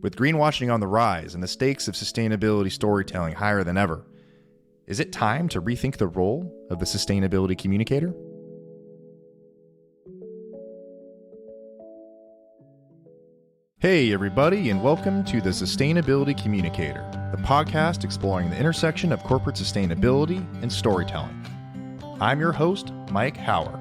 With greenwashing on the rise and the stakes of sustainability storytelling higher than ever, is it time to rethink the role of the Sustainability Communicator? Hey everybody, and welcome to the Sustainability Communicator, the podcast exploring the intersection of corporate sustainability and storytelling. I'm your host, Mike Hauer,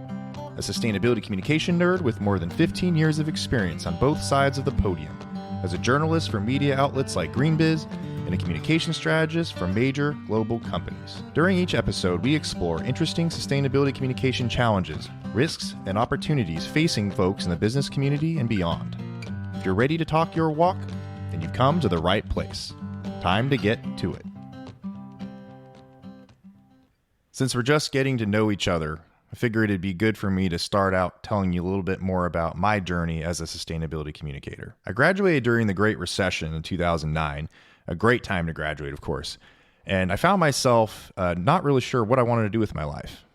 a sustainability communication nerd with more than 15 years of experience on both sides of the podium, as a journalist for media outlets like GreenBiz and a communication strategist for major global companies. During each episode, we explore interesting sustainability communication challenges, risks, and opportunities facing folks in the business community and beyond. If you're ready to talk your walk, then you've come to the right place. Time to get to it. Since we're just getting to know each other, I figured it'd be good for me to start out telling you a little bit more about my journey as a sustainability communicator. I graduated during the Great Recession in 2009, a great time to graduate, of course, and I found myself not really sure what I wanted to do with my life.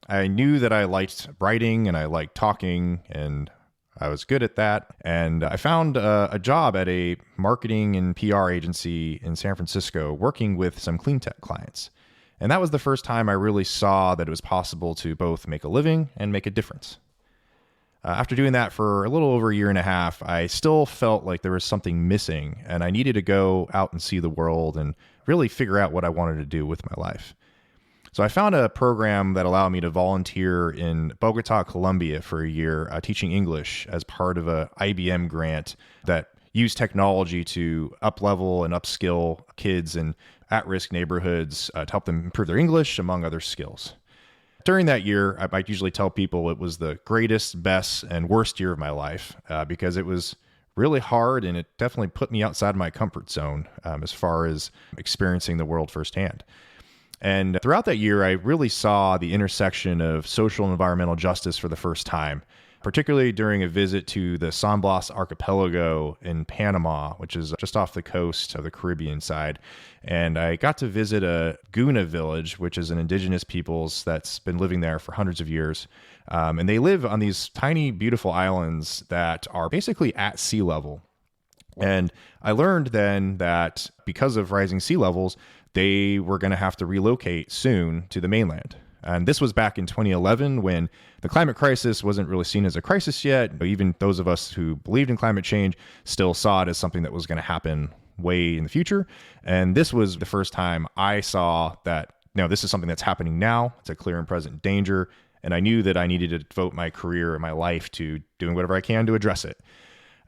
I knew that I liked writing and I liked talking, and I was good at that, and I found a job at a marketing and PR agency in San Francisco working with some clean tech clients. And that was the first time I really saw that it was possible to both make a living and make a difference. After doing that for a little over a year and a half, I still felt like there was something missing, and I needed to go out and see the world and really figure out what I wanted to do with my life. So I found a program that allowed me to volunteer in Bogota, Colombia for a year, teaching English as part of a IBM grant that used technology to up-level and upskill kids in at-risk neighborhoods to help them improve their English, among other skills. During that year, I might usually tell people it was the greatest, best, and worst year of my life because it was really hard and it definitely put me outside my comfort zone as far as experiencing the world firsthand. And throughout that year, I really saw the intersection of social and environmental justice for the first time, particularly during a visit to the San Blas Archipelago in Panama, which is just off the coast of the Caribbean side. And I got to visit a Guna village, which is an indigenous peoples that's been living there for hundreds of years. And they live on these tiny, beautiful islands that are basically at sea level. And I learned then that because of rising sea levels, they were going to have to relocate soon to the mainland. And this was back in 2011 when the climate crisis wasn't really seen as a crisis yet. Even those of us who believed in climate change still saw it as something that was going to happen way in the future. And this was the first time I saw that, this is something that's happening now. It's a clear and present danger. And I knew that I needed to devote my career and my life to doing whatever I can to address it.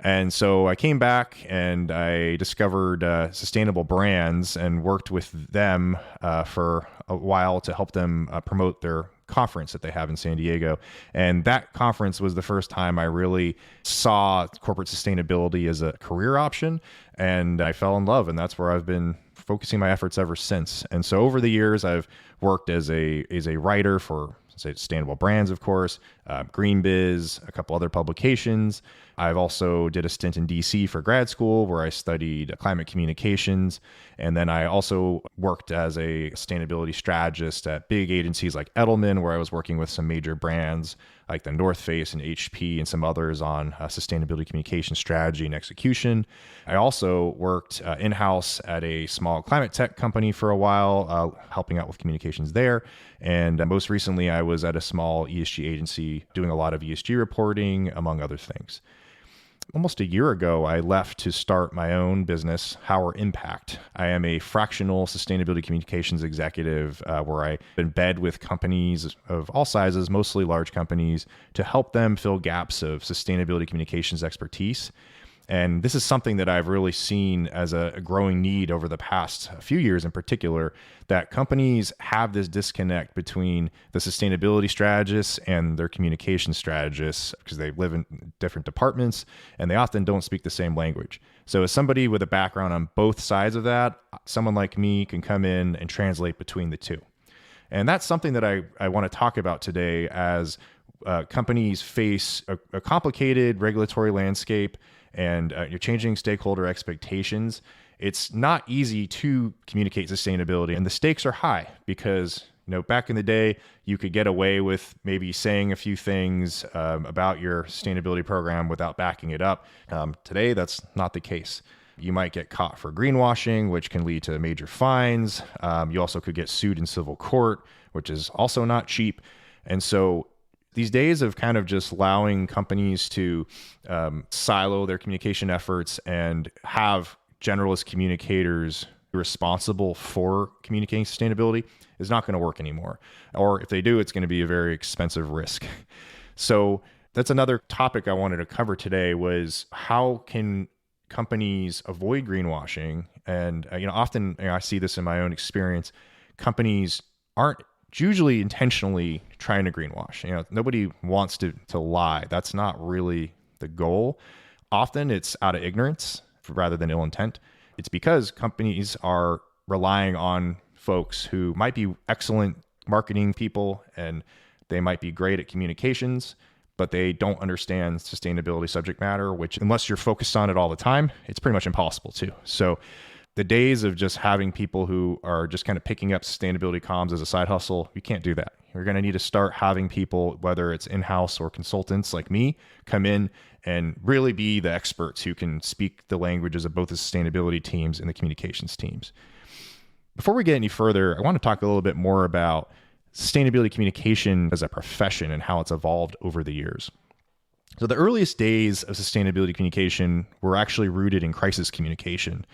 And so I came back and I discovered Sustainable Brands and worked with them for a while to help them promote their conference that they have in San Diego. And that conference was the first time I really saw corporate sustainability as a career option. And I fell in love, and that's where I've been focusing my efforts ever since. And so over the years, I've worked as a writer for Sustainable Brands, of course, GreenBiz, a couple other publications. I've also did a stint in DC for grad school where I studied climate communications. And then I also worked as a sustainability strategist at big agencies like Edelman, where I was working with some major brands like the North Face and HP and some others on sustainability communication strategy and execution. I also worked in-house at a small climate tech company for a while, helping out with communications there. And most recently, I was at a small ESG agency doing a lot of ESG reporting, among other things. Almost a year ago, I left to start my own business, Hauer Impact. I am a fractional sustainability communications executive where I embed with companies of all sizes, mostly large companies, to help them fill gaps of sustainability communications expertise. And this is something that I've really seen as a growing need over the past few years in particular, that companies have this disconnect between the sustainability strategists and their communication strategists because they live in different departments and they often don't speak the same language. So as somebody with a background on both sides of that, someone like me can come in and translate between the two. And that's something that I want to talk about today as companies face a complicated regulatory landscape and you're changing stakeholder expectations. It's not easy to communicate sustainability, and the stakes are high because back in the day, you could get away with maybe saying a few things about your sustainability program without backing it up. Today, that's not the case. You might get caught for greenwashing, which can lead to major fines. You also could get sued in civil court, which is also not cheap. And so these days of kind of just allowing companies to silo their communication efforts and have generalist communicators responsible for communicating sustainability is not going to work anymore. Or if they do, it's going to be a very expensive risk. So that's another topic I wanted to cover today was how can companies avoid greenwashing? And often I see this in my own experience. Companies aren't usually intentionally trying to greenwash. Nobody wants to lie. That's not really the goal. Often it's out of ignorance rather than ill intent. It's because companies are relying on folks who might be excellent marketing people and they might be great at communications, but they don't understand sustainability subject matter, which unless you're focused on it all the time, it's pretty much impossible to. So the days of just having people who are just kind of picking up sustainability comms as a side hustle, you can't do that. You're going to need to start having people, whether it's in-house or consultants like me, come in and really be the experts who can speak the languages of both the sustainability teams and the communications teams. Before we get any further, I want to talk a little bit more about sustainability communication as a profession and how it's evolved over the years. So the earliest days of sustainability communication were actually rooted in crisis communication,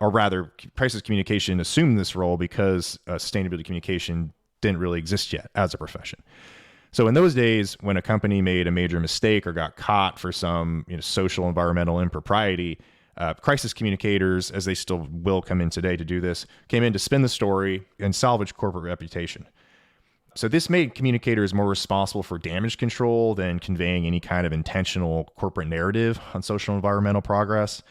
or rather crisis communication assumed this role because sustainability communication didn't really exist yet as a profession. So in those days, when a company made a major mistake or got caught for some social, environmental impropriety, crisis communicators, as they still will come in today to do this, came in to spin the story and salvage corporate reputation. So this made communicators more responsible for damage control than conveying any kind of intentional corporate narrative on social and environmental progress.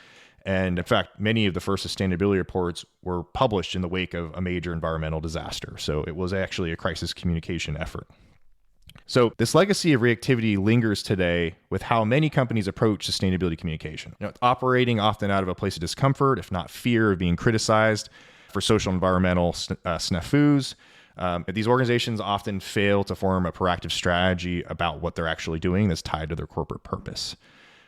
And in fact, many of the first sustainability reports were published in the wake of a major environmental disaster. So it was actually a crisis communication effort. So this legacy of reactivity lingers today with how many companies approach sustainability communication. It's operating often out of a place of discomfort, if not fear of being criticized for social and environmental snafus. These organizations often fail to form a proactive strategy about what they're actually doing that's tied to their corporate purpose.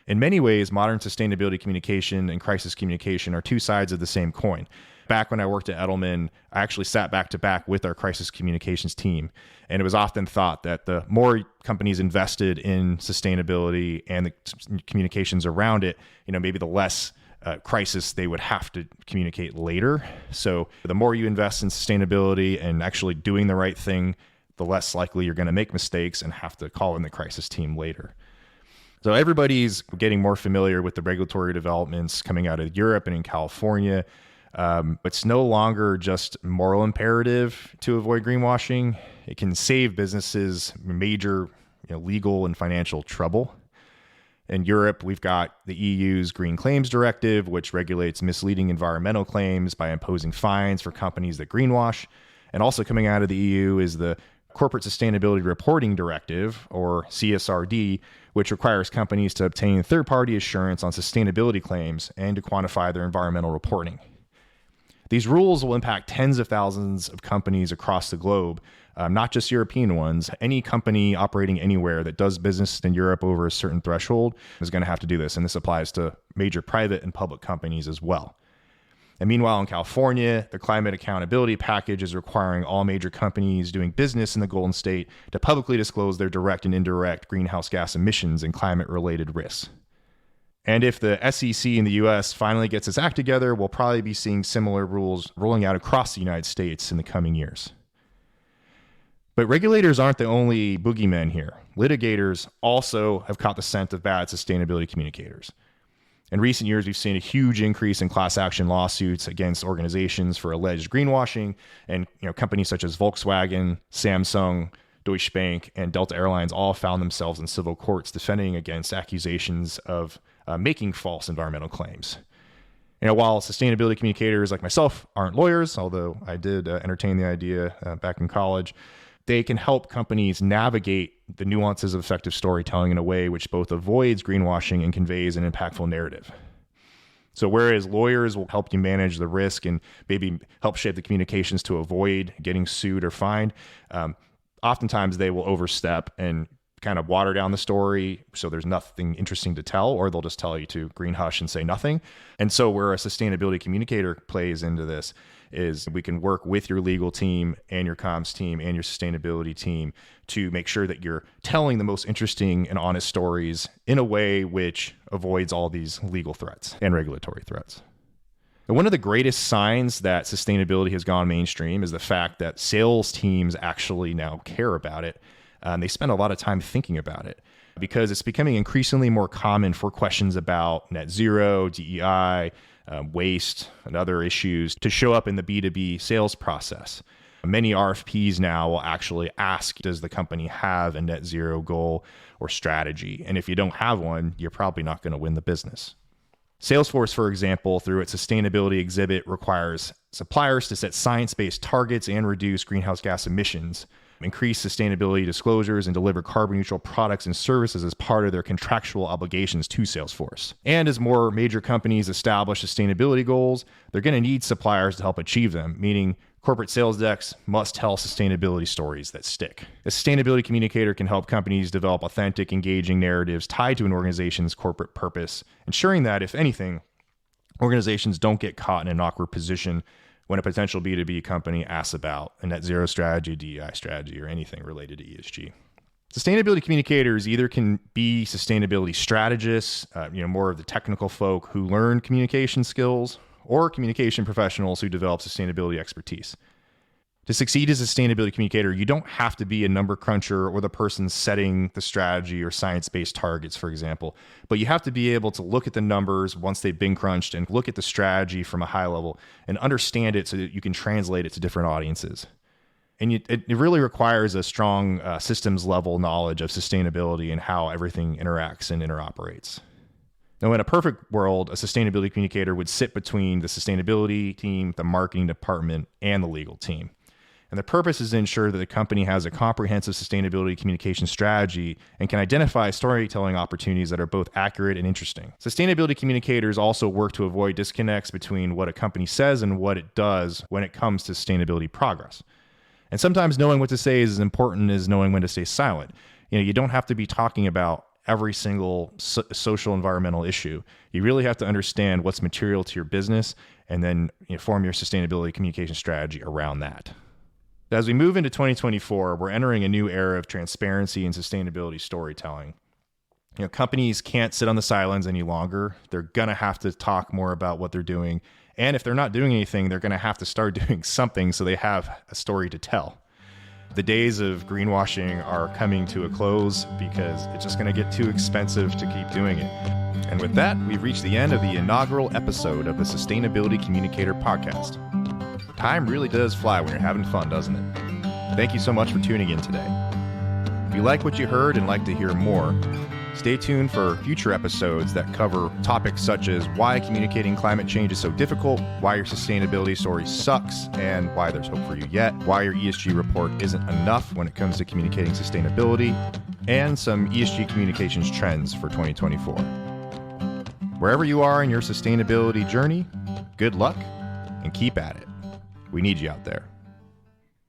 In many ways, modern sustainability communication and crisis communication are two sides of the same coin. Back when I worked at Edelman, I actually sat back to back with our crisis communications team. And it was often thought that the more companies invested in sustainability and the communications around it, maybe the less crisis they would have to communicate later. So the more you invest in sustainability and actually doing the right thing, the less likely you're going to make mistakes and have to call in the crisis team later. So everybody's getting more familiar with the regulatory developments coming out of Europe and in California. It's no longer just moral imperative to avoid greenwashing. It can save businesses major legal and financial trouble. In Europe, we've got the EU's Green Claims Directive, which regulates misleading environmental claims by imposing fines for companies that greenwash. And also coming out of the EU is the Corporate Sustainability Reporting Directive, or CSRD, which requires companies to obtain third-party assurance on sustainability claims and to quantify their environmental reporting. These rules will impact tens of thousands of companies across the globe, not just European ones. Any company operating anywhere that does business in Europe over a certain threshold is going to have to do this, and this applies to major private and public companies as well. And meanwhile, in California, the Climate Accountability Package is requiring all major companies doing business in the Golden State to publicly disclose their direct and indirect greenhouse gas emissions and climate-related risks. And if the SEC in the US finally gets its act together, we'll probably be seeing similar rules rolling out across the United States in the coming years. But regulators aren't the only boogeymen here. Litigators also have caught the scent of bad sustainability communicators. In recent years, we've seen a huge increase in class action lawsuits against organizations for alleged greenwashing, and companies such as Volkswagen, Samsung, Deutsche Bank, and Delta Airlines all found themselves in civil courts defending against accusations of making false environmental claims. While sustainability communicators like myself aren't lawyers, although I did entertain the idea back in college, they can help companies navigate the nuances of effective storytelling in a way which both avoids greenwashing and conveys an impactful narrative. So whereas lawyers will help you manage the risk and maybe help shape the communications to avoid getting sued or fined, oftentimes they will overstep and kind of water down the story so there's nothing interesting to tell, or they'll just tell you to green hush and say nothing. And so where a sustainability communicator plays into this is we can work with your legal team and your comms team and your sustainability team to make sure that you're telling the most interesting and honest stories in a way which avoids all these legal threats and regulatory threats. And one of the greatest signs that sustainability has gone mainstream is the fact that sales teams actually now care about it. They spend a lot of time thinking about it because it's becoming increasingly more common for questions about net zero, DEI, waste, and other issues to show up in the B2B sales process. Many RFPs now will actually ask, does the company have a net zero goal or strategy? And if you don't have one, you're probably not going to win the business. Salesforce, for example, through its sustainability exhibit, requires suppliers to set science-based targets and reduce greenhouse gas emissions, increase sustainability disclosures, and deliver carbon-neutral products and services as part of their contractual obligations to Salesforce. And as more major companies establish sustainability goals, they're going to need suppliers to help achieve them, meaning corporate sales decks must tell sustainability stories that stick. A sustainability communicator can help companies develop authentic, engaging narratives tied to an organization's corporate purpose, ensuring that, if anything, organizations don't get caught in an awkward position when a potential B2B company asks about a net zero strategy, DEI strategy, or anything related to ESG. Sustainability communicators either can be sustainability strategists, more of the technical folk who learn communication skills, or communication professionals who develop sustainability expertise. To succeed as a sustainability communicator, you don't have to be a number cruncher or the person setting the strategy or science-based targets, for example, but you have to be able to look at the numbers once they've been crunched and look at the strategy from a high level and understand it so that you can translate it to different audiences. And it really requires a strong systems level knowledge of sustainability and how everything interacts and interoperates. Now, in a perfect world, a sustainability communicator would sit between the sustainability team, the marketing department, and the legal team. And the purpose is to ensure that the company has a comprehensive sustainability communication strategy and can identify storytelling opportunities that are both accurate and interesting. Sustainability communicators also work to avoid disconnects between what a company says and what it does when it comes to sustainability progress. And sometimes knowing what to say is as important as knowing when to stay silent. You don't have to be talking about every single social environmental issue. You really have to understand what's material to your business and then form your sustainability communication strategy around that. As we move into 2024, we're entering a new era of transparency and sustainability storytelling. Companies can't sit on the sidelines any longer. They're going to have to talk more about what they're doing. And if they're not doing anything, they're going to have to start doing something so they have a story to tell. The days of greenwashing are coming to a close because it's just going to get too expensive to keep doing it. And with that, we've reached the end of the inaugural episode of the Sustainability Communicator podcast. Time really does fly when you're having fun, doesn't it? Thank you so much for tuning in today. If you like what you heard and like to hear more, stay tuned for future episodes that cover topics such as why communicating climate change is so difficult, why your sustainability story sucks, and why there's hope for you yet, why your ESG report isn't enough when it comes to communicating sustainability, and some ESG communications trends for 2024. Wherever you are in your sustainability journey, good luck and keep at it. We need you out there.